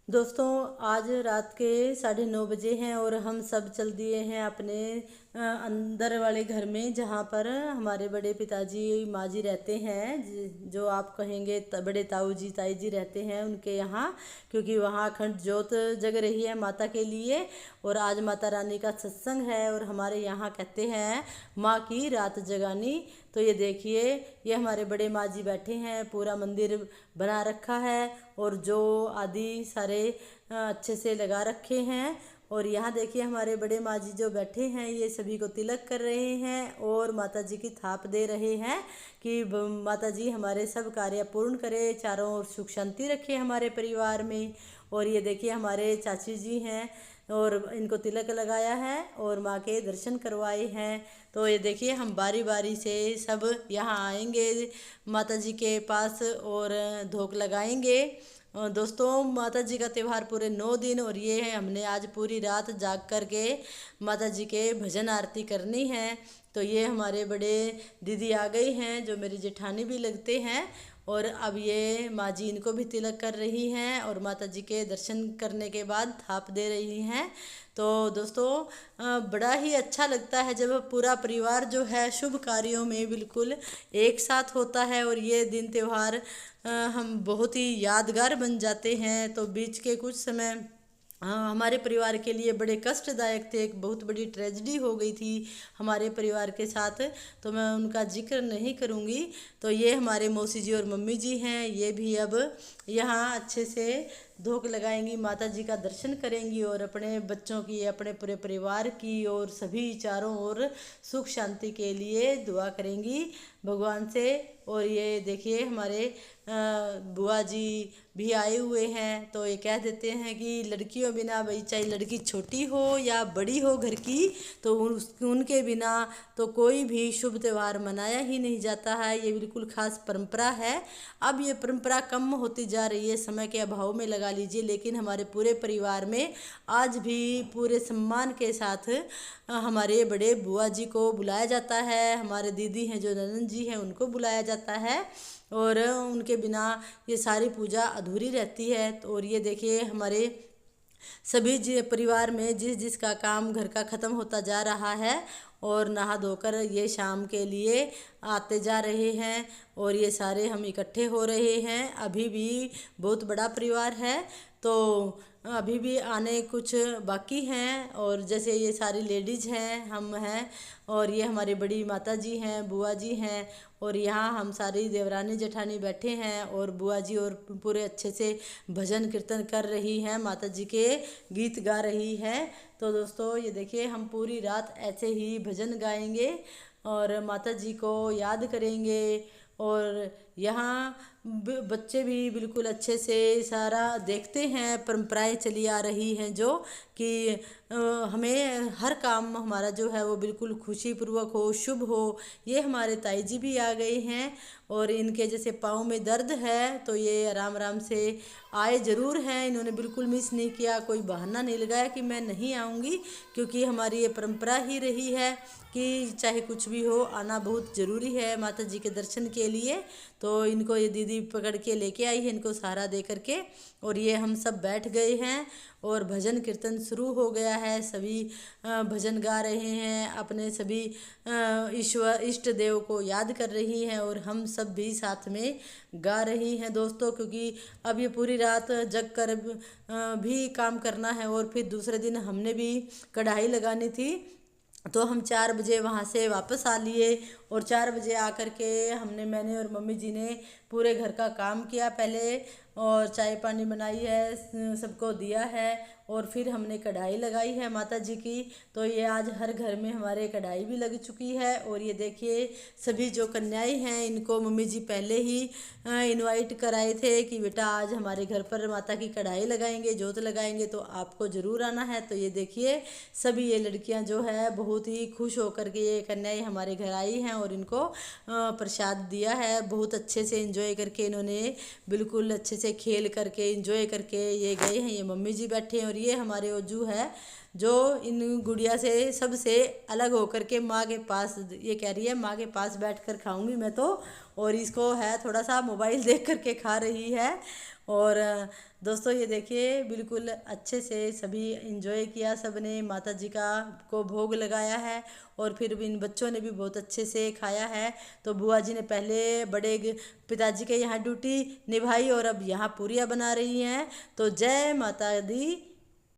दोस्तों, आज रात के 9:30 बजे हैं और हम सब चल दिए हैं अपने अंदर वाले घर में, जहाँ पर हमारे बड़े पिताजी माँ जी रहते हैं। जो आप कहेंगे बड़े ताऊ जी ताई जी रहते हैं उनके यहाँ, क्योंकि वहाँ अखंड ज्योत जग रही है माता के लिए। और आज माता रानी का सत्संग है और हमारे यहाँ कहते हैं माँ की रात जगानी। तो ये देखिए, ये हमारे बड़े माँ जी बैठे हैं, पूरा मंदिर बना रखा है और जो आदि सारे अच्छे से लगा रखे हैं। और यहाँ देखिए हमारे बड़े माँ जी जो बैठे हैं ये सभी को तिलक कर रहे हैं और माता जी की थाप दे रहे हैं कि माता जी हमारे सब कार्य पूर्ण करे, चारों ओर सुख शांति रखे हमारे परिवार में। और ये देखिए हमारे चाची जी हैं और इनको तिलक लगाया है और माँ के दर्शन करवाए हैं। तो ये देखिए हम बारी बारी से सब यहाँ आएंगे माता जी के पास और धोक लगाएंगे। दोस्तों, माता जी का त्यौहार पूरे 9 दिन, और ये है हमने आज पूरी रात जाग कर के माता जी के भजन आरती करनी है। तो ये हमारे बड़े दीदी आ गई हैं जो मेरी जेठानी भी लगते हैं। और अब ये माँ जी इनको भी तिलक कर रही हैं और माता जी के दर्शन करने के बाद थाप दे रही हैं। तो दोस्तों, बड़ा ही अच्छा लगता है जब पूरा परिवार जो है शुभ कार्यों में बिल्कुल एक साथ होता है। और ये दिन त्यौहार हम बहुत ही यादगार बन जाते हैं। तो बीच के कुछ समय हमारे परिवार के लिए बड़े कष्टदायक थे, एक बहुत बड़ी ट्रेजेडी हो गई थी हमारे परिवार के साथ, तो मैं उनका जिक्र नहीं करूँगी। तो ये हमारे मौसी जी और मम्मी जी हैं, ये भी अब यहाँ अच्छे से धोक लगाएंगी, माता जी का दर्शन करेंगी और अपने बच्चों की, अपने पूरे परिवार की और सभी चारों ओर सुख शांति के लिए दुआ करेंगी भगवान से। और ये देखिए हमारे बुआ जी भी आए हुए हैं। तो ये कह देते हैं कि लड़कियों बिना, भाई चाहे लड़की छोटी हो या बड़ी हो घर की, तो उनके बिना तो कोई भी शुभ त्यौहार मनाया ही नहीं जाता है। ये बिल्कुल खास परंपरा है। अब ये परंपरा कम होती जा रही है समय के अभाव में लगा लीजिए, लेकिन हमारे पूरे परिवार में आज भी पूरे सम्मान के साथ हमारे बड़े बुआ जी को बुलाया जाता है, हमारे दीदी हैं जो ननद जी हैं उनको बुलाया जाता है और उनके बिना ये सारी पूजा अधूरी रहती है। तो और ये देखिए हमारे सभी परिवार में जिस जिसका काम घर का ख़त्म होता जा रहा है और नहा धोकर ये शाम के लिए आते जा रहे हैं और ये सारे हम इकट्ठे हो रहे हैं। अभी भी बहुत बड़ा परिवार है, तो अभी भी आने कुछ बाकी हैं। और जैसे ये सारी लेडीज़ हैं, हम हैं और ये हमारी बड़ी माता जी हैं, बुआ जी हैं और यहाँ हम सारी देवरानी जेठानी बैठे हैं और बुआ जी और पूरे अच्छे से भजन कीर्तन कर रही हैं, माता जी के गीत गा रही हैं। तो दोस्तों, ये देखिए हम पूरी रात ऐसे ही भजन गाएंगे और माता जी को याद करेंगे। और यहाँ बच्चे भी बिल्कुल अच्छे से सारा देखते हैं, परंपराएं चली आ रही हैं जो कि हमें हर काम हमारा जो है वो बिल्कुल खुशीपूर्वक हो, शुभ हो। ये हमारे ताई जी भी आ गए हैं और इनके जैसे पाँव में दर्द है तो ये आराम आराम से आए ज़रूर हैं। इन्होंने बिल्कुल मिस नहीं किया, कोई बहाना नहीं लगाया कि मैं नहीं आऊँगी, क्योंकि हमारी ये परंपरा ही रही है कि चाहे कुछ भी हो आना बहुत ज़रूरी है माता जी के दर्शन के लिए। तो इनको ये दीदी पकड़ के लेके आई है, इनको सहारा दे करके, और ये हम सब बैठ गए हैं और भजन कीर्तन शुरू हो गया है। सभी भजन गा रहे हैं, अपने सभी ईश्वर इष्ट देव को याद कर रही हैं और हम सब भी साथ में गा रही हैं दोस्तों, क्योंकि अब ये पूरी रात जग कर भी काम करना है और फिर दूसरे दिन हमने भी कढ़ाई लगानी थी। तो हम 4 बजे वहाँ से वापस आ लिए और 4 बजे आकर के मैंने और मम्मी जी ने पूरे घर का काम किया पहले, और चाय पानी बनाई है, सबको दिया है और फिर हमने कढ़ाई लगाई है माता जी की। तो ये आज हर घर में हमारे कढ़ाई भी लग चुकी है। और ये देखिए सभी जो कन्याएं हैं इनको मम्मी जी पहले ही इनवाइट कराए थे कि बेटा आज हमारे घर पर माता की कढ़ाई लगाएंगे, जोत लगाएंगे, तो आपको ज़रूर आना है। तो ये देखिए सभी ये लड़कियां जो है बहुत ही खुश होकर के ये कन्याएं हमारे घर आई हैं और इनको प्रसाद दिया है। बहुत अच्छे से एंजॉय करके इन्होंने बिल्कुल अच्छे से खेल करके एंजॉय करके ये गए हैं। ये मम्मी जी बैठे हैं और ये हमारे ओजू है जो इन गुड़िया से सबसे अलग होकर के माँ के पास, ये कह रही है माँ के पास बैठ कर खाऊंगी मैं तो, और इसको है थोड़ा सा मोबाइल देख करके खा रही है। और दोस्तों ये देखिए बिल्कुल अच्छे से सभी एंजॉय किया, सबने माता जी का को भोग लगाया है और फिर इन बच्चों ने भी बहुत अच्छे से खाया है। तो बुआ जी ने पहले पिताजी के यहाँ ड्यूटी निभाई और अब यहाँ पूरियाँ बना रही हैं। तो जय माता दी।